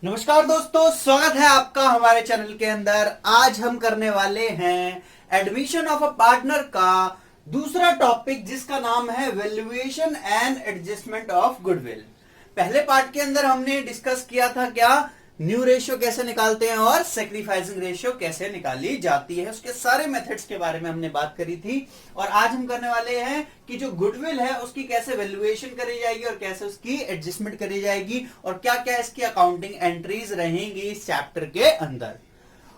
नमस्कार दोस्तों, स्वागत है आपका हमारे चैनल के अंदर। आज हम करने वाले हैं एडमिशन ऑफ अ पार्टनर का दूसरा टॉपिक, जिसका नाम है valuation and adjustment of goodwill. पहले पार्ट के अंदर हमने डिस्कस किया था क्या न्यू रेशियो कैसे निकालते हैं और सेक्रीफाइसिंग रेशियो कैसे निकाली जाती है, उसके सारे मेथड्स के बारे में हमने बात करी थी। और आज हम करने वाले हैं कि जो गुडविल है उसकी कैसे वैल्यूएशन करी जाएगी और कैसे उसकी एडजस्टमेंट करी जाएगी और क्या क्या इसकी अकाउंटिंग एंट्रीज रहेंगी इस चैप्टर के अंदर।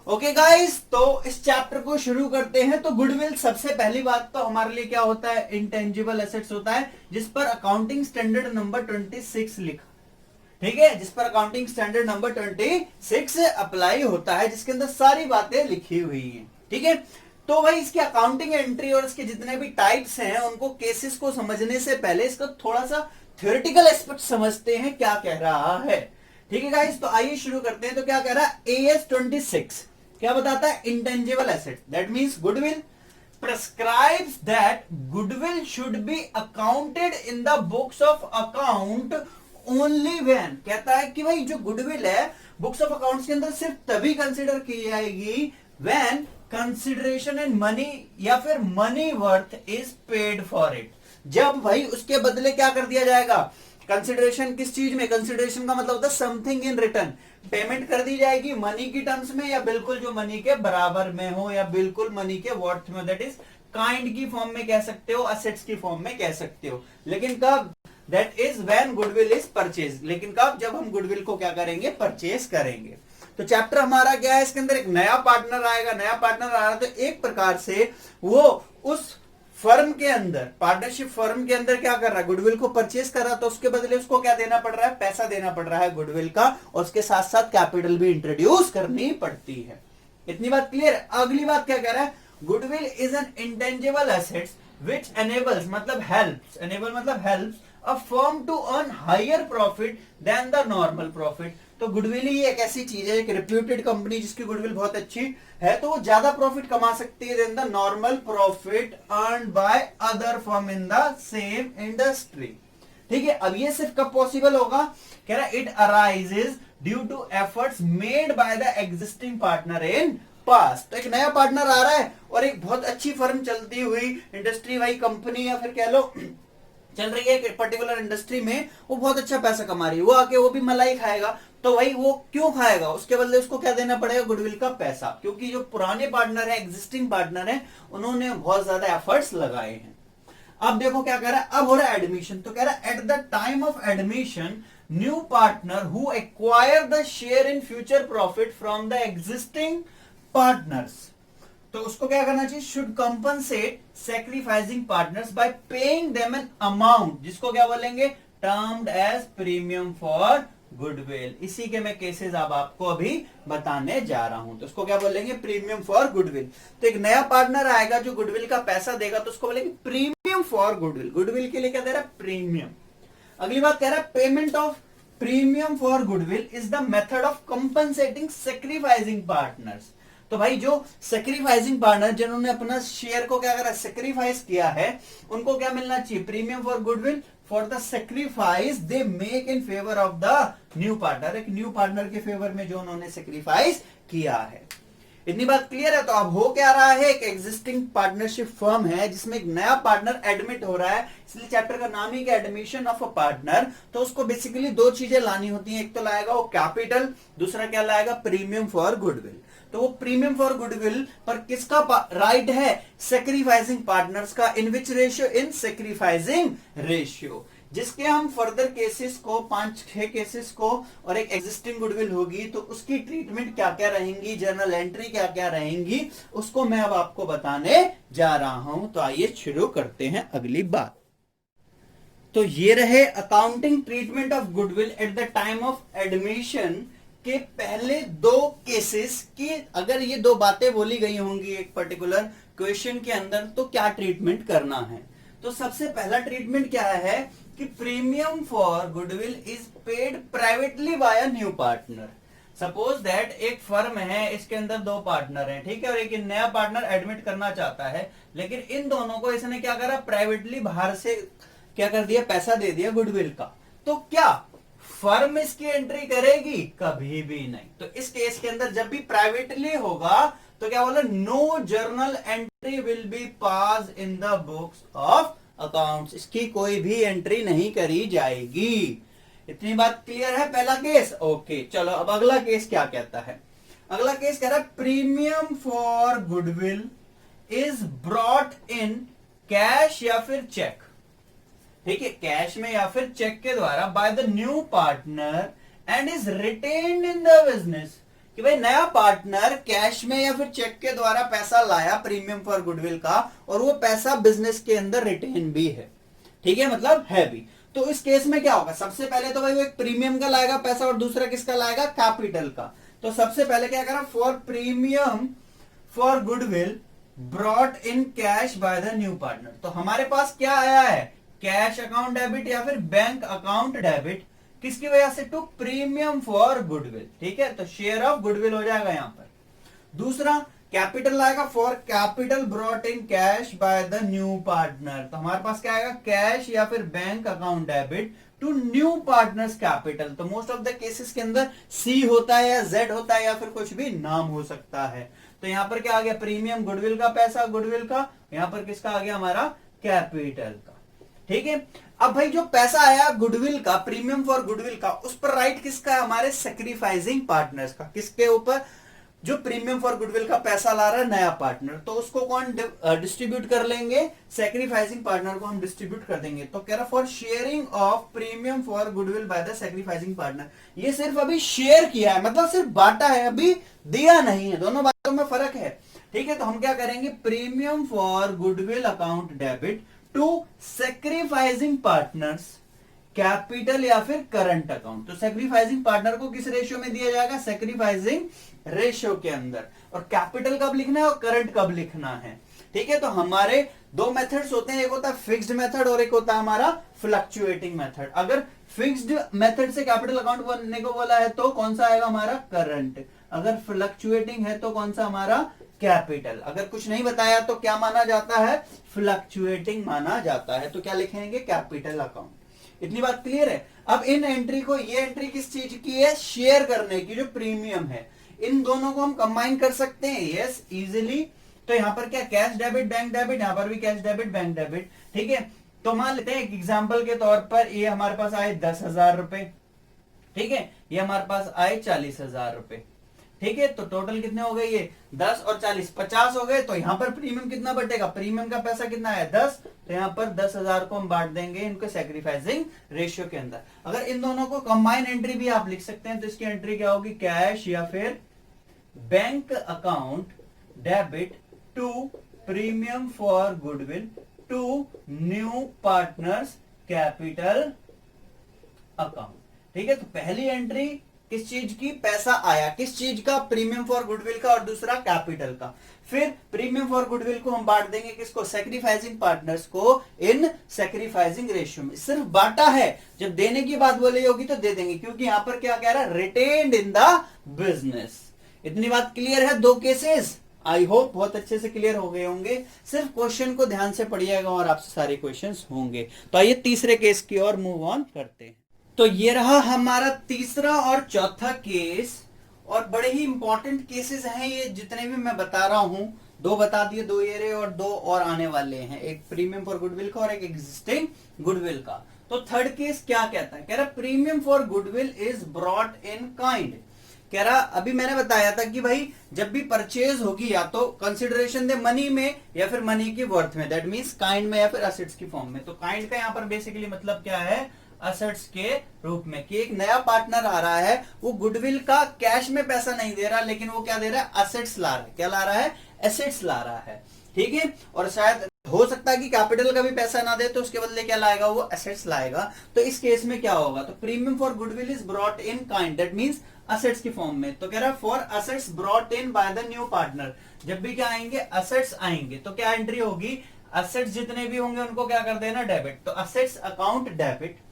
ओके गाइस, तो इस चैप्टर को शुरू करते हैं। तो गुडविल सबसे पहली बात तो हमारे लिए क्या होता है, इंटेंजिबल एसेट्स होता है, जिस पर अकाउंटिंग स्टैंडर्ड नंबर 26 लिखा, ठीक है, जिस पर अकाउंटिंग स्टैंडर्ड नंबर 26 अप्लाई होता है, जिसके अंदर सारी बातें लिखी हुई हैं। ठीक है, तो भाई इसकी अकाउंटिंग एंट्री और इसके जितने भी टाइप्स हैं उनको, केसेस को समझने से पहले इसका थोड़ा सा थ्योरेटिकल एस्पेक्ट समझते हैं क्या कह रहा है। ठीक है गाइस, तो आइए शुरू करते हैं। तो क्या कह रहा है AS 26 क्या बताता है, intangible asset that means goodwill prescribes that goodwill should be accounted in the books of account only when, कहता है कि भाई जो गुडविल है बुक्स ऑफ अकाउंट्स के अंदर सिर्फ तभी कंसिडर की जाएगी when consideration in money या फिर money worth is paid for it. जब भाई उसके बदले क्या कर दिया जाएगा, कंसिडरेशन किस चीज में, कंसिडरेशन का मतलब होता है समथिंग इन रिटर्न, पेमेंट कर दी जाएगी मनी की टर्म्स में या बिल्कुल जो मनी के बराबर में हो या बिल्कुल मनी के वर्थ में, दैट इज काइंड की फॉर्म में कह सकते हो, असेट्स की फॉर्म में कह सकते हो। लेकिन कब, that is when goodwill is purchase, लेकिन कब, जब हम गुडविल को क्या करेंगे, परचेज करेंगे। तो चैप्टर हमारा क्या है, इसके अंदर एक नया पार्टनर आएगा, नया पार्टनर आ रहा है तो एक प्रकार से वो उस फर्म के अंदर, पार्टनरशिप फर्म के अंदर क्या कर रहा है, गुडविल को परचेज कर रहा है, तो उसके बदले उसको क्या देना पड़ रहा है, पैसा देना पड़ रहा है गुडविल का, और उसके साथ साथ कैपिटल भी इंट्रोड्यूस करनी पड़ती है। इतनी बात क्लियर है। अगली बात क्या कह रहा है, goodwill is an intangible assets which enables, मतलब हेल्प्स, एनेबल मतलब helps a firm to earn higher profit than the normal profit. तो गुडविल ही एक ऐसी चीज है, एक रिप्यूटेड कंपनी जिसकी गुडविल बहुत अच्छी है, तो वो ज्यादा प्रॉफिट कमा सकती है than the normal profit earned by other firm in the same industry. ठीक है, अब ये सिर्फ कब पॉसिबल होगा, कह रहा है it arises due to efforts made by the existing partner in past. तो एक नया पार्टनर आ रहा है और एक बहुत अच्छी फर्म चलती हुई इंडस्ट्री वाई कंपनी या फिर कह लो चल रही है एक पर्टिकुलर इंडस्ट्री में, वो बहुत अच्छा पैसा कमा रही है, वो आके वो भी मलाई खाएगा, तो भाई वो क्यों खाएगा, उसके बदले उसको क्या देना पड़ेगा, गुडविल का पैसा, क्योंकि जो पुराने पार्टनर है, एग्जिस्टिंग पार्टनर है, उन्होंने बहुत ज्यादा एफर्ट्स लगाए हैं। अब देखो क्या कह रहा है, अब हो रहा है एडमिशन। तो कह रहा है at the time of admission new partner who acquire the share in future profit from the existing partners, तो उसको क्या करना चाहिए, should compensate sacrificing partners by paying them an amount, जिसको क्या बोलेंगे, termed as premium for goodwill. इसी के मैं केसेस अब आपको अभी बताने जा रहा हूं, तो उसको क्या बोलेंगे, प्रीमियम फॉर गुडविल। तो एक नया पार्टनर आएगा जो गुडविल का पैसा देगा, तो उसको बोलेंगे प्रीमियम फॉर गुडविल। गुडविल के लिए क्या दे रहा है, प्रीमियम। अगली बात कह रहा है payment of premium for goodwill is the method of compensating sacrificing partners. तो भाई जो सैक्रिफाइसिंग पार्टनर जिन्होंने अपना शेयर को क्या करा, सैक्रिफाइस किया है, उनको क्या मिलना चाहिए, premium for goodwill for the sacrifice they make in favour of the new partner, एक न्यू पार्टनर के फेवर में जो उन्होंने सैक्रिफाइस किया है। इतनी बात क्लियर है। तो अब हो क्या रहा है, एक एग्जिस्टिंग पार्टनरशिप फर्म है जिसमें एक नया पार्टनर एडमिट हो रहा है, इसलिए चैप्टर का नाम ही क्या, एडमिशन ऑफ अ पार्टनर। तो उसको बेसिकली दो चीजें लानी होती हैं, एक तो लाएगा वो कैपिटल, दूसरा क्या लाएगा, प्रीमियम फॉर गुडविल। तो वो प्रीमियम फॉर गुडविल पर किसका राइट है, सैक्रिफाइसिंग पार्टनर्स का। In which ratio, in sacrificing ratio, जिसके हम फर्दर केसेस को 5-6 केसेस को, और एक एग्जिस्टिंग गुडविल होगी तो उसकी ट्रीटमेंट क्या क्या रहेंगी, जर्नल एंट्री क्या क्या रहेंगी, उसको मैं अब आपको बताने जा रहा हूं। तो आइए शुरू करते हैं अगली बात। तो ये रहे accounting treatment of goodwill eight the time of admission के पहले दो केसेस की, अगर ये दो बातें बोली गई होंगी एक पर्टिकुलर क्वेश्चन के अंदर, तो क्या ट्रीटमेंट करना है। तो सबसे पहला ट्रीटमेंट क्या है कि premium for goodwill is paid privately by a new partner. Suppose that एक फर्म है, इसके अंदर दो पार्टनर हैं, ठीक है, और एक नया पार्टनर एडमिट करना चाहता है, लेकिन इन दोनों को इसने क्या करा, प्राइवेटली बाहर से क्या कर दिया, पैसा दे दिया गुडविल का। तो क्या फर्म इसकी एंट्री करेगी? कभी भी नहीं। तो इस केस के अंदर जब भी प्राइवेटली होगा तो क्या बोला, no journal entry will be pass in the books of accounts, इसकी कोई भी एंट्री नहीं करी जाएगी। इतनी बात क्लियर है? पहला केस ओके। चलो अब अगला केस क्या कहता है। अगला केस कह रहा है premium for goodwill is brought in cash या फिर चेक, ठीक है, कैश में या फिर चेक के द्वारा bye the new partner and is retained in the business, कि भाई नया पार्टनर कैश में या फिर चेक के द्वारा पैसा लाया प्रीमियम फॉर गुडविल का, और वो पैसा बिजनेस के अंदर रिटेन भी है, ठीक है, मतलब है भी। तो इस केस में क्या होगा, सबसे पहले तो भाई वो एक प्रीमियम का लाएगा पैसा और दूसरा किसका लाएगा, कैपिटल का। तो सबसे पहले क्या करा, for premium for goodwill brought in cash by the new partner. तो हमारे पास क्या आया है, कैश अकाउंट डेबिट या फिर बैंक अकाउंट डेबिट, किसकी वजह से, टू प्रीमियम फॉर गुडविल, ठीक है, तो शेयर ऑफ गुडविल हो जाएगा यहां पर। दूसरा कैपिटल आएगा, for capital brought in cash by the new partner. तो हमारे पास क्या आएगा, कैश या फिर bank account debit to new partners capital. तो मोस्ट ऑफ द केसेस के अंदर सी होता है या जेड होता है या फिर कुछ भी नाम हो सकता है। तो यहां पर क्या आ गया, प्रीमियम गुडविल का पैसा, गुडविल का, यहां पर किसका आ गया, हमारा कैपिटल का, ठीक है। अब भाई जो पैसा आया गुडविल का, प्रीमियम फॉर गुडविल का, उस पर राइट किसका है, हमारे सेक्रीफाइसिंग पार्टनर्स का। किसके ऊपर, जो प्रीमियम फॉर गुडविल का पैसा ला रहा है नया पार्टनर, तो उसको कौन डिस्ट्रीब्यूट कर लेंगे, सेक्रीफाइसिंग पार्टनर को हम डिस्ट्रीब्यूट कर देंगे। तो कह रहा for sharing of premium for goodwill by the sacrificing partner, ये सिर्फ अभी शेयर किया है, मतलब सिर्फ बांटा है, अभी दिया नहीं है, दोनों बातों में फर्क है, ठीक है। तो हम क्या करेंगे, premium for goodwill account debit to sacrificing partners capital या फिर करंट अकाउंट। तो सेक्रीफाइसिंग पार्टनर को किस रेशियो में दिया जाएगा, सेक्रीफाइसिंग रेशियो के अंदर, और कैपिटल कब लिखना है और करंट कब लिखना है, ठीक है। तो हमारे दो मेथड्स होते हैं, एक होता है फिक्स्ड मेथड और एक होता है हमारा फ्लक्चुएटिंग मेथड। अगर फिक्स्ड मेथड से कैपिटल अकाउंट बनने को बोला है तो कौन सा आएगा, हमारा करंट। अगर फ्लक्चुएटिंग है तो कौन सा, हमारा कैपिटल। अगर कुछ नहीं बताया तो क्या माना जाता है, फ्लक्चुएटिंग माना जाता है। तो क्या लिखेंगे, कैपिटल अकाउंट। इतनी बात क्लियर है। अब इन एंट्री को, ये एंट्री किस चीज की है, शेयर करने की, जो प्रीमियम है, इन दोनों को हम कंबाइन कर सकते हैं, यस इजिली। तो यहां पर क्या, कैश डेबिट बैंक डेबिट, यहां पर भी कैश डेबिट बैंक डेबिट, ठीक है। तो मान लेते हैं एक एग्जांपल के तौर पर, ये हमारे पास आए 10,000 रुपए, ठीक है, ये हमारे पास आए 40,000 रुपए, ठीक है। तो टोटल कितने हो गए, ये 10 और 40 50 हो गए। तो यहां पर प्रीमियम कितना बटेगा, प्रीमियम का पैसा कितना है, 10। तो यहां पर 10,000 को हम बांट देंगे इनको सेक्रीफाइसिंग रेशियो के अंदर। अगर इन दोनों को कंबाइन एंट्री भी आप लिख सकते हैं, तो इसकी एंट्री क्या होगी, कैश या फिर bank account debit to premium for goodwill to new partners capital account, ठीक है। तो पहली एंट्री किस चीज की, पैसा आया, किस चीज का, प्रीमियम फॉर गुडविल का, और दूसरा कैपिटल का। फिर प्रीमियम फॉर गुडविल को हम बांट देंगे किसको, सेक्रीफाइसिंग पार्टनर्स को इन सेक्रीफाइसिंग रेशियो में। सिर्फ बांटा है, जब देने की बात बोली होगी तो दे देंगे, क्योंकि यहां पर क्या कह रहा है, रिटेन्ड इन द बिजनेस। इतनी बात क्लियर है, दो केसेस आई होप बहुत अच्छे से क्लियर हो गए होंगे। सिर्फ क्वेश्चन को ध्यान से पढ़िएगा और आपसे सारे क्वेश्चंस होंगे। तो आइए तीसरे केस की ओर मूव ऑन करते हैं। तो ये रहा हमारा तीसरा और चौथा केस, और बड़े ही इंपॉर्टेंट केसेस हैं ये, जितने भी मैं बता रहा हूं। दो बता दिए, दो ये रहे और दो और आने वाले हैं, एक प्रीमियम फॉर गुडविल का और एक एग्जिस्टिंग गुडविल का। तो थर्ड केस क्या कहता है, कह रहा premium for goodwill is brought in kind. कह रहा, अभी मैंने बताया था कि भाई जब भी परचेज होगी या तो कंसिडरेशन दे मनी में या फिर मनी की वर्थ में, दैट मींस काइंड में या फिर असेट्स की फॉर्म में। तो काइंड का यहाँ पर बेसिकली मतलब क्या है, असेट्स के रूप में, कि एक नया पार्टनर आ रहा है, वो गुडविल का कैश में पैसा नहीं दे रहा, लेकिन वो क्या दे रहा है, असेट्स ला रहा है। क्या ला रहा है, एसेट्स ला रहा है, ठीक है। और शायद हो सकता है कि कैपिटल का भी पैसा ना दे, तो उसके बदले क्या लाएगा, वो एसेट्स लाएगा। तो इस केस में क्या होगा, तो premium for goodwill is brought in kind, that means assets की फॉर्म में। तो कह रहा है for assets brought in by the new partner, जब भी क्या आएंगे, असेट्स आएंगे, तो क्या एंट्री होगी, असेट्स जितने भी होंगे उनको क्या कर देना, डेबिट। तो assets account debit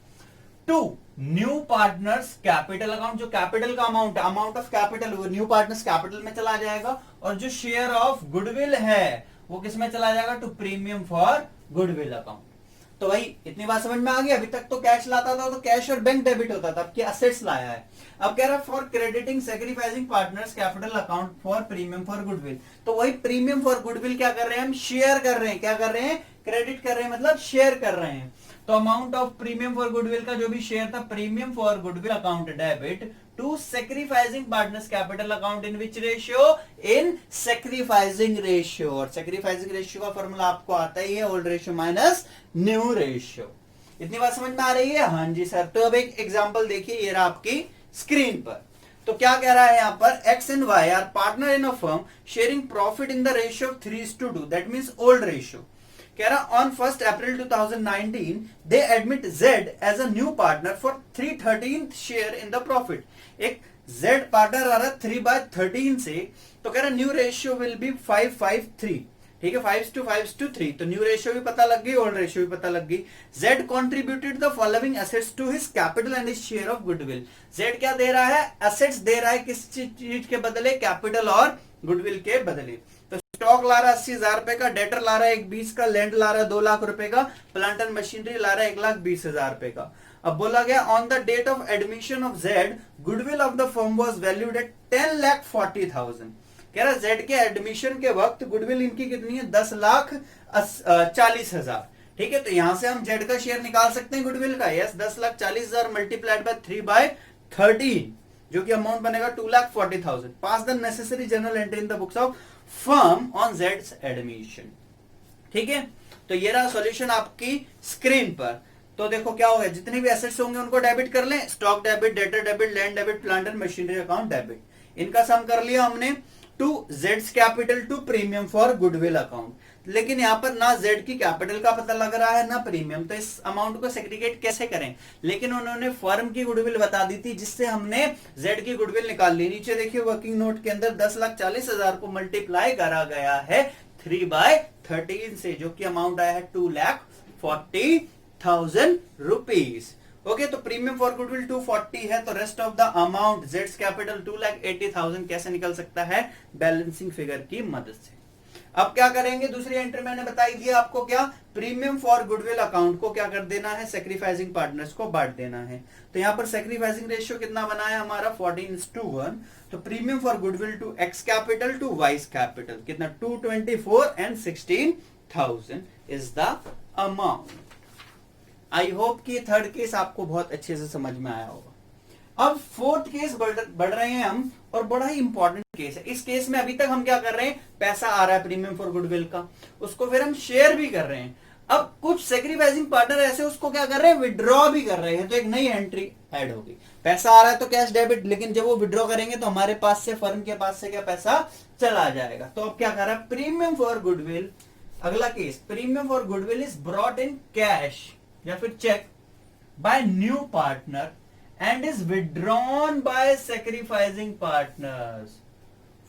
to new partners capital account, जो कैपिटल का अमाउंट है, अमाउंट ऑफ कैपिटल, वो न्यू पार्टनर्स कैपिटल में चला जाएगा, और जो शेयर ऑफ गुडविल है वो किस में चला जाएगा, to premium for goodwill account. तो वही इतनी बात समझ में आ गई। अभी तक तो कैश लाता था तो कैश और बैंक डेबिट होता था, अब क्या असेट्स लाया है। अब कह रहा है for crediting sacrificing partners capital account for premium for goodwill. तो वही प्रीमियम फॉर गुडविल क्या कर रहे हैं हम, शेयर कर रहे हैं। क्या कर रहे हैं, क्रेडिट कर रहे हैं मतलब शेयर कर रहे हैं। तो amount of premium for goodwill का जो भी शेयर था, premium for goodwill account debit to sacrificing partners capital account in which ratio, in sacrificing ratio. और सेक्रीफाइसिंग रेशियो का फॉर्मूला आपको आता ही है, old ratio minus new ratio. इतनी बात समझ में आ रही है? हाँ जी सर। तो अब एक एग्जांपल देखिए, ये रहा आपकी स्क्रीन पर। तो क्या कह रहा है यहां पर, X and Y are partner in a firm sharing profit in the ratio of 3:2, that means old ratio. कह रहा on 1 April 2019 they admit Z as a new partner for 3/13 share in the profit. एक Z partner आ रहा 3/13 से, तो कह रहा new ratio will be 5:5:3। ठीक है, 5:5:3। तो न्यू रेशियो भी पता लग गई, ओल्ड रेशियो भी पता लग गई। Z contributed the following assets to his capital and his share of goodwill. Z क्या दे रहा है, एसेट्स दे रहा है, किस चीज के बदले, कैपिटल और गुडविल के बदले। तो स्टॉक ला रहा है 80,000 रुपए का, डेटर ला रहा है 1,20 का, लैंड ला रहा है 2 लाख रुपए का, प्लांट एंड मशीनरी ला रहा है 1,20,000 रुपए का। अब बोला गया on the date of admission of Z goodwill of the firm was valued at 10,40,000। कह रहा जेड के एडमिशन के वक्त गुडविल इनकी कितनी है, 10,40,000। ठीक है, तो यहां से हम जेड का शेयर निकाल सकते हैं गुडविल का। यस, 10,40,000 मल्टीप्लाइड बाय 3/13, जो कि अमाउंट बनेगा 2,40,000। Pass the necessary journal entry in the books of firm on जेड्स एडमिशन। ठीक है, तो ये रहा सॉल्यूशन आपकी स्क्रीन पर। तो देखो क्या होगा, जितने भी एसेट्स होंगे उनको डेबिट कर लें, stock debit, debtor debit, land debit, plant and machinery account debit. इनका सम कर लिया हमने टू जेड्स capital to premium for goodwill account. लेकिन यहां पर ना जेड की कैपिटल का पता लग रहा है ना प्रीमियम, तो इस अमाउंट को सेग्रीगेट कैसे करें। लेकिन उन्होंने फर्म की गुडविल बता दी थी, जिससे हमने जेड की गुडविल निकाल ली। नीचे देखिए वर्किंग नोट के अंदर 10,40,000 को मल्टीप्लाई करा गया है 3/13 से, जो कि अमाउंट आया है 2,40,000 रुपीज। ओके, तो प्रीमियम फॉर गुडविल 240 है, तो rest of the amount Jades capital 2,80,000 कैसे निकल सकता है, बैलेंसिंग फिगर की मदद से। अब क्या करेंगे, दूसरी एंट्री मैंने बताई थी आपको, क्या प्रीमियम फॉर गुडविल अकाउंट को क्या कर देना है, सेक्रीफाइसिंग पार्टनर्स को बांट देना है। तो यहां पर सेक्रीफाइसिंग रेशियो कितना बना है हमारा, 14:1। तो premium for goodwill to X capital to Y's capital कितना, 224 and 16,000 is the amount. I hope कि थर्ड केस आपको बहुत अच्छे से समझ में आया होगा। अब फोर्थ केस बढ़ रहे हैं हम, और बड़ा ही इंपॉर्टेंट केस है। इस केस में अभी तक हम क्या कर रहे हैं, पैसा आ रहा है प्रीमियम फॉर गुडविल का, उसको फिर हम शेयर भी कर रहे हैं। अब कुछ सेक्रीफाइसिंग पार्टनर ऐसे उसको क्या कर रहे हैं, विड्रॉ भी कर रहे हैं। तो एक नई एंट्री ऐड होगी। पैसा आ रहा है तो कैश डेबिट, लेकिन जब वो विड्रॉ करेंगे तो हमारे पास से, फर्म के पास से क्या पैसा चला जाएगा। तो अब क्या कर रहा है, प्रीमियम फॉर गुडविल, अगला case, premium for goodwill is brought in cash या फिर cheque by new partner and is withdrawn by sacrificing partners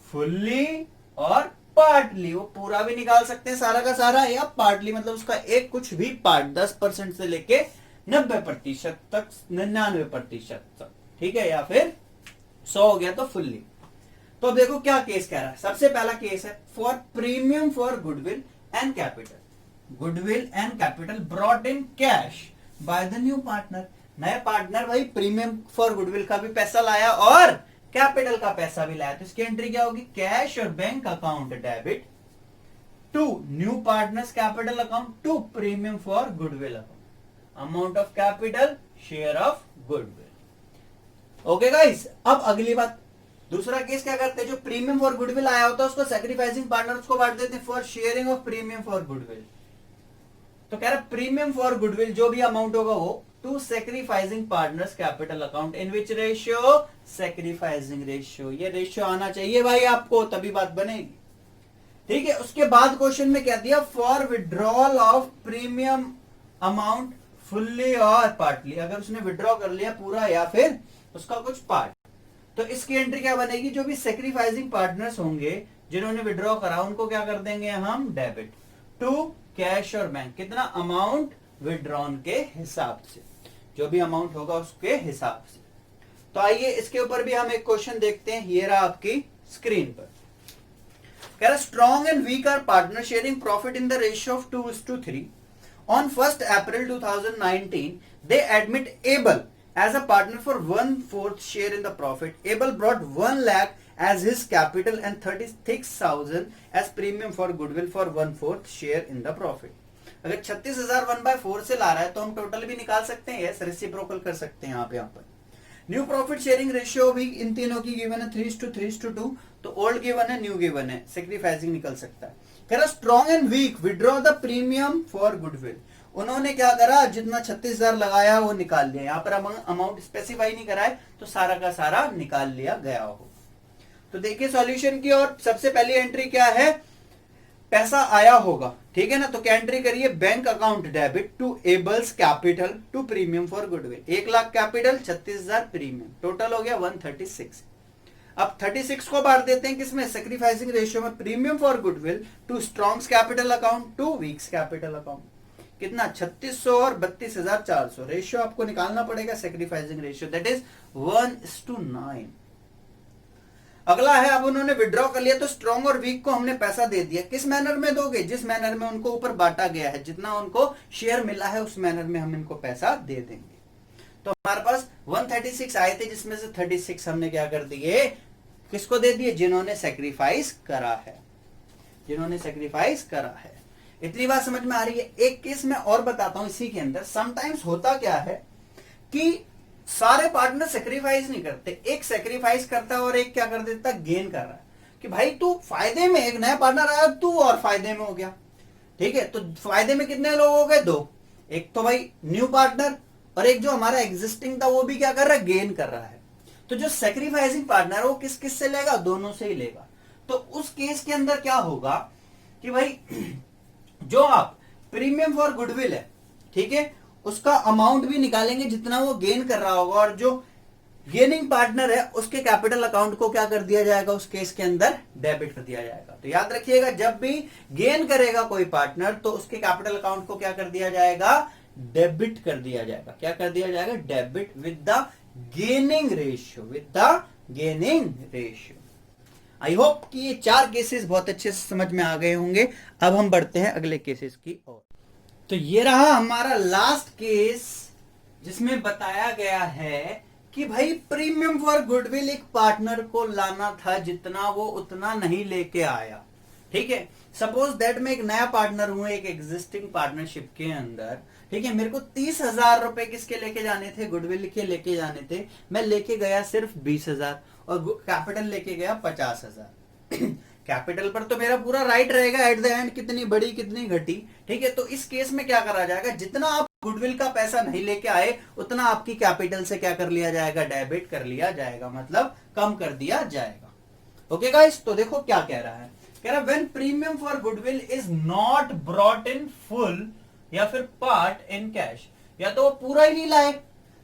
fully और partly। वो पूरा भी निकाल सकते हैं सारा का सारा, या पार्टली मतलब उसका एक कुछ भी पार्ट, 10% से लेके 90% तक, 99% तक। ठीक है, या फिर 100 हो गया तो फुल्ली। तो देखो क्या केस कह रहा है। सबसे पहला केस है for premium for goodwill and capital, goodwill and capital brought in cash by the new partner. नए पार्टनर भाई प्रीमियम फॉर गुडविल का भी पैसा लाया और कैपिटल का पैसा भी लाया, तो इसकी एंट्री क्या होगी, कैश और bank account debit to new partners capital account to premium for goodwill account, amount of capital, share of goodwill. Okay guys, अब अगली बात, दूसरा केस क्या करते हैं, जो प्रीमियम फॉर गुडविल आया होता है उसको सेक्रीफाइसिंग पार्टनर्स को बांट देते हैं for sharing of premium for goodwill. तो कह रहा प्रीमियम फॉर गुडविल जो भी अमाउंट होगा वो to sacrificing partners capital account in which ratio, sacrificing ratio. ये रेशियो आना चाहिए भाई आपको, तभी बात बनेगी। ठीक है, उसके बाद क्वेश्चन में क्या दिया, for withdrawal of premium amount fully और पार्टली, अगर उसने विड्रॉ कर लिया पूरा या फिर उसका कुछ पार्ट, तो इसकी एंट्री क्या बनेगी, जो भी सेक्रीफाइसिंग पार्टनर्स होंगे जिन्होंने विड्रॉ करा उनको क्या कर देंगे हम, डेबिट टू कैश और बैंक, कितना अमाउंट विड्रॉन के हिसाब से, जो भी अमाउंट होगा उसके हिसाब से। तो आइए इसके ऊपर भी हम एक क्वेश्चन देखते हैं, ये रहा आपकी स्क्रीन पर। कह रहा strong and weak are partner sharing profit in the ratio of 2:3 On 1st April 2019, they admit Abel as a partner for 1/4 share in the profit. Abel brought 1 lakh as his capital and 36,000 as premium for goodwill for 1/4 share in the profit. अगर 36,000 1/4 से ला रहा है तो हम total भी निकाल सकते हैं, यस रेसिप्रोकल कर सकते हैं यहाँ पर। न्यू प्रॉफिट शेयरिंग रेशियो भी इन तीनों की गिवन है 3:3:2, तो ओल्ड गिवन है, न्यू गिवन है, सेक्रीफाइसिंग निकल सकता है। कह रहा strong and weak withdraw the premium for goodwill. उन्होंने क्या करा, जितना 36,000 लगाया वो निकाल लिया। यहाँ पर अमाउंट स्पेसिफाई नहीं करा है तो सारा का सारा निकाल लिया गया हो। तो देखिए सॉल्यूशन की, और सबसे पहली एंट्री क्या है, पैसा आया होगा, ठीक है ना। तो क्या एंट्री करिए, bank account debit to Abel's capital to premium for goodwill. 1 lakh capital, 36,000 premium, total हो गया 136। अब 36 को बांट देते हैं किसमें, सेक्रीफाइसिंग रेशियो में, premium for goodwill to strong's capital account to weak's capital account. कितना, 3600 और 32,400। रेशियो आपको निकालना पड़ेगा सेक्रीफाइसिंग रेशियो, दैट इज 1:9। अगला है, अब उन्होंने विड्रॉ कर लिया तो स्ट्रॉन्ग और वीक को हमने पैसा दे दिया। किस मैनर में दोगे, जिस मैनर में उनको ऊपर बांटा गया है, जितना उनको शेयर मिला है उस मैनर में हम इनको पैसा दे देंगे। तो हमारे पास 136 आए थे, जिसमें से 36 हमने क्या कर दिए, किसको दे दिए, जिन्होंने सेक्रीफाइस करा है, जिन्होंने सेक्रीफाइस करा है। इतनी बात समझ में आ रही है। एक केस में और बताता हूं इसी के अंदर। समटाइम्स होता क्या है कि सारे पार्टनर सेक्रीफाइस नहीं करते, एक सेक्रीफाइस करता है और एक क्या कर देता है, गेन कर रहा है। कि भाई तू फायदे में, एक नया पार्टनर आया तू और फायदे में हो गया, ठीक है। तो फायदे में कितने लोग हो गए, 2। एक तो भाई न्यू पार्टनर, और एक जो हमारा एग्जिस्टिंग था वो भी क्या कर रहा है, गेन कर रहा है। तो जो सेक्रीफाइसिंग पार्टनर है वो किस किस से लेगा, दोनों से ही लेगा। तो उस केस के अंदर क्या होगा कि भाई जो आप प्रीमियम फॉर गुडविल है, ठीक है, उसका अमाउंट भी निकालेंगे जितना वो गेन कर रहा होगा, और जो गेनिंग पार्टनर है उसके कैपिटल अकाउंट को क्या कर दिया जाएगा, उस केस के अंदर डेबिट कर दिया जाएगा। तो याद रखिएगा, जब भी गेन करेगा कोई पार्टनर तो उसके कैपिटल अकाउंट को क्या कर दिया जाएगा, डेबिट कर दिया जाएगा। क्या कर दिया जाएगा, debit with the gaining ratio, with the gaining ratio. I hope कि ये 4 केसेस बहुत अच्छे से समझ में आ गए होंगे। अब हम बढ़ते हैं अगले केसेस की ओर। तो ये रहा हमारा लास्ट केस, जिसमें बताया गया है कि भाई प्रीमियम फॉर गुडविल एक पार्टनर को लाना था, जितना वो उतना नहीं लेके आया, ठीक है। सपोज दैट मैं एक नया पार्टनर हूं एक एग्जिस्टिंग पार्टनरशिप के अंदर, ठीक है। मेरे को 30,000 रुपए किसके लेके जाने थे, गुडविल के लेके जाने थे। मैं लेके गया सिर्फ 20,000 और कैपिटल लेके गया 50,000। कैपिटल पर तो मेरा पूरा राइट रहेगा एट द एंड, कितनी बड़ी कितनी घटी, ठीक है। तो इस केस में क्या करा जाएगा, जितना आप गुडविल का पैसा नहीं लेके आए उतना आपकी कैपिटल से क्या कर लिया जाएगा, डेबिट कर लिया जाएगा, मतलब कम कर दिया जाएगा। ओके गाइस, तो देखो क्या कह रहा है, कह रहा when premium for goodwill is not brought in full या फिर पार्ट इन कैश, या तो वो पूरा ही नहीं लाए,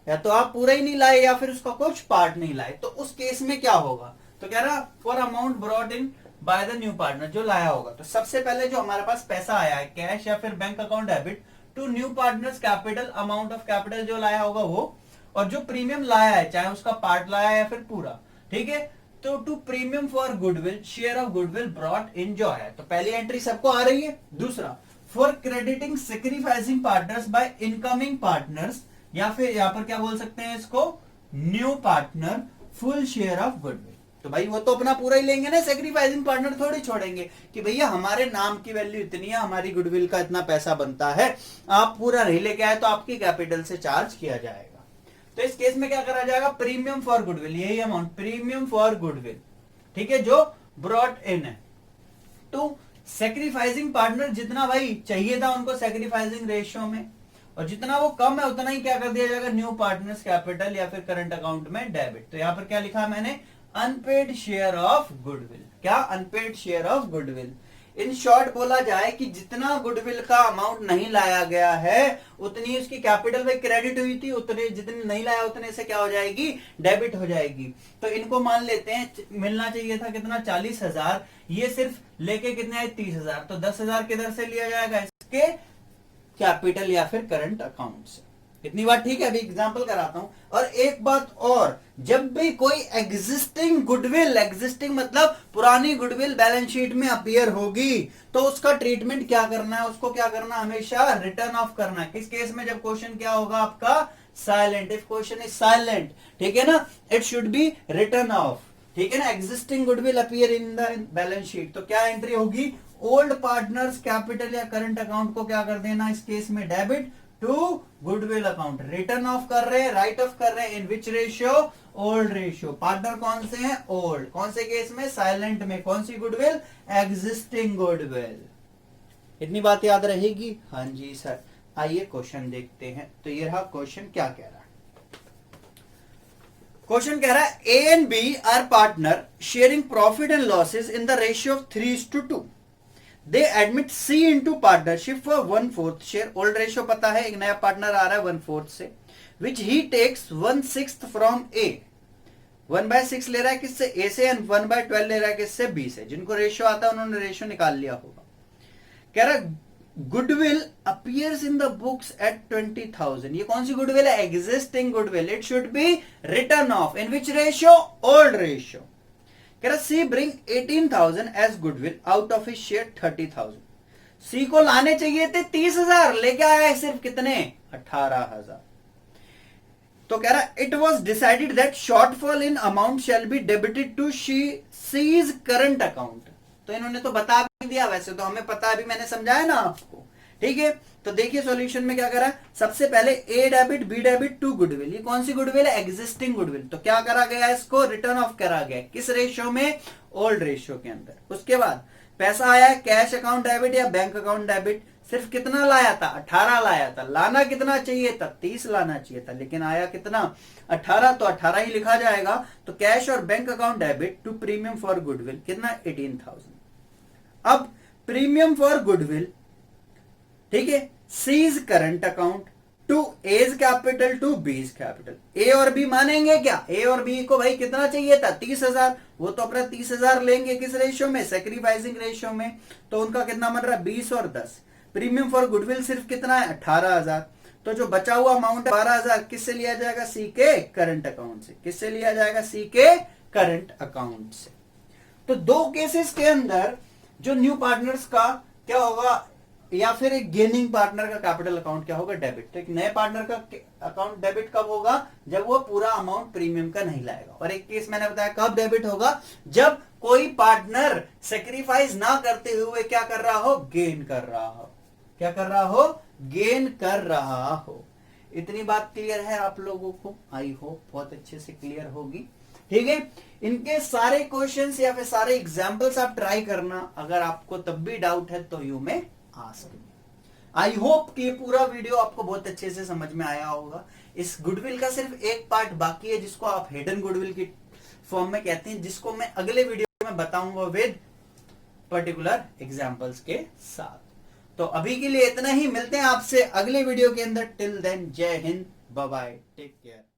या तो आप पूरा ही नहीं लाए, या फिर उसका कुछ पार्ट नहीं लाए, तो उस केस में क्या होगा। तो कह रहा for amount brought in by the new partner, जो लाया होगा। तो सबसे पहले जो हमारे पास पैसा आया है, कैश या फिर bank account debit to new partners capital, amount of capital जो लाया होगा वो, और जो प्रीमियम लाया है चाहे उसका पार्ट लाया है या फिर पूरा, ठीक है। तो to premium for goodwill, share of goodwill brought in जो है, तो पहली एंट्री सबको आ रही है। दूसरा, for crediting sacrificing partners by incoming partners, या फिर यहां पर क्या बोल सकते हैं इसको, new partner full share of goodwill. तो भाई वो तो अपना पूरा ही लेंगे ना, सेक्रीफाइसिंग पार्टनर थोड़ी छोड़ेंगे कि भैया हमारे नाम की वैल्यू इतनी है, हमारी गुडविल का इतना पैसा बनता है, आप पूरा नहीं लेके आए तो आपकी कैपिटल से चार्ज किया जाएगा। तो इस केस में क्या करा जाएगा, प्रीमियम फॉर गुडविल, यही अमाउंट प्रीमियम फॉर गुडविल, ठीक है, जो ब्रॉट इन है टू सेक्रीफाइसिंग पार्टनर, जितना भाई चाहिए था उनको सेक्रीफाइसिंग रेशियो में, और जितना वो कम है उतना ही क्या कर दिया जाएगा, न्यू पार्टनर्स कैपिटल या फिर करंट अकाउंट में डेबिट। तो यहां पर क्या लिखा मैंने, अनपेड शेयर ऑफ गुडविल। क्या, unpaid share of goodwill. In short बोला जाए कि जितना गुडविल का अमाउंट नहीं लाया गया है उतनी उसकी कैपिटल में क्रेडिट हुई थी, उतने जितने नहीं लाया उतने से क्या हो जाएगी, डेबिट हो जाएगी। तो इनको मान लेते हैं मिलना चाहिए था कितना, 40,000, ये सिर्फ लेके कितने आए, 30,000। तो 10,000 किधर से लिया जाएगा, इसके कैपिटल या फिर करंट अकाउंट से। इतनी बात ठीक है। अभी एग्जांपल कराता हूं। और एक बात और, जब भी कोई एग्जिस्टिंग गुडविल, एग्जिस्टिंग मतलब पुरानी गुडविल बैलेंस शीट में अपीयर होगी तो उसका ट्रीटमेंट क्या करना है, उसको क्या करना है, हमेशा रिटर्न ऑफ करना है। किस केस में, जब क्वेश्चन क्या होगा आपका, silent. If question is silent, ठीक है ना, it should be written off, ठीक है ना। Existing goodwill appear in the balance sheet, तो क्या एंट्री होगी, ओल्ड पार्टनर्स कैपिटल या करंट अकाउंट को क्या कर देना, इस केस में debit to goodwill account. Written off कर रहे हैं, राइट ऑफ कर रहे हैं, in which ratio, old ratio. Partner कौन से हैं, ओल्ड। कौन से केस में, साइलेंट में। कौन सी गुडविल, एग्जिस्टिंग गुडविल। इतनी बात याद रहेगी, हाँ जी सर। आइए क्वेश्चन देखते हैं। तो ये रहा क्वेश्चन, क्या कह रहा है। क्वेश्चन कह रहा है A and B are partner sharing profit and losses in the ratio of 3:2। They admit C into partnership for 1/4 share. Old ratio पता है, एक नया पार्टनर आ रहा है 1/4 से, विच ही टेक्स 1/6 फ्रॉम ए। 1/6 ले रहा है किससे, ए से, एंड 1/12 ले रहा है किससे, बी से। जिनको रेशियो आता है उन्होंने रेशियो निकाल लिया होगा। कह रहा है goodwill appears in the books at 20,000। ये कौन सी गुडविल है, existing goodwill. It should be written off in which ratio, old ratio. कह रहा C bring 18,000 as goodwill out of his share 30,000। C को लाने चाहिए थे 30,000, लेके आया है सिर्फ कितने, 18,000। तो कह रहा it was decided that shortfall in amount shall be debited to C's current account. तो इन्होंने तो बता भी दिया, वैसे तो हमें पता, अभी मैंने समझाया ना आपको, ठीक है। तो देखिए सॉल्यूशन में क्या करा, सबसे पहले A debit B debit to goodwill. ये कौन सी गुडविल है, एग्जिस्टिंग गुडविल। तो क्या करा गया, इसको रिटर्न ऑफ करा गया। किस रेशियो में, ओल्ड रेशियो के अंदर। उसके बाद पैसा आया है कैश अकाउंट डेबिट या बैंक अकाउंट डेबिट। सिर्फ कितना लाया था, 18 लाया था। लाना कितना चाहिए था, 30 लाना चाहिए था, लेकिन आया कितना, 18। तो 18 ही लिखा जाएगा। तो कैश और bank account debit to premium for goodwill कितना, 18,000। अब प्रीमियम फॉर गुडविल, ठीक है, C's current account to A's capital to B's capital. A और बी मानेंगे क्या, ए और बी को भाई कितना चाहिए था, 30,000। वो तो अपना 30,000 लेंगे, किस रेशियो में, सेक्रीफाइसिंग रेशियो में। तो उनका कितना बन रहा है, 20 और 10। प्रीमियम फॉर गुडविल सिर्फ कितना है, 18,000। तो जो बचा हुआ अमाउंट है 12,000, किससे लिया जाएगा, सी के करंट अकाउंट से। किससे लिया जाएगा, सी के करंट अकाउंट से। तो दो केसेस के अंदर जो न्यू पार्टनर्स का क्या होगा, या फिर एक गेनिंग पार्टनर का कैपिटल अकाउंट क्या होगा, डेबिट। तो एक नए पार्टनर का अकाउंट डेबिट कब होगा, जब वो पूरा अमाउंट प्रीमियम का नहीं लाएगा। और एक केस मैंने बताया कब डेबिट होगा, जब कोई पार्टनर सेक्रीफाइस ना करते हुए क्या कर रहा हो, गेन कर रहा हो। क्या कर रहा हो, गेन कर रहा हो। इतनी बात क्लियर है आप लोगों को, आई होप बहुत अच्छे से क्लियर होगी, ठीक है। इनके सारे क्वेश्चंस या फिर सारे एग्जांपल्स आप ट्राई करना। अगर आपको तब भी डाउट है तो यू में आस्क मी। आई होप कि पूरा वीडियो आपको बहुत अच्छे से समझ में आया होगा। इस गुडविल का सिर्फ एक पार्ट बाकी है, जिसको आप हिडन गुडविल की फॉर्म में कहते हैं, जिसको मैं अगले वीडियो में बताऊंगा विद पर्टिकुलर एग्जांपल्स के साथ। तो अभी के लिए इतना ही, मिलते हैं आपसे अगले वीडियो के अंदर। टिल देन, जय हिंद, बाय बाय, टेक केयर।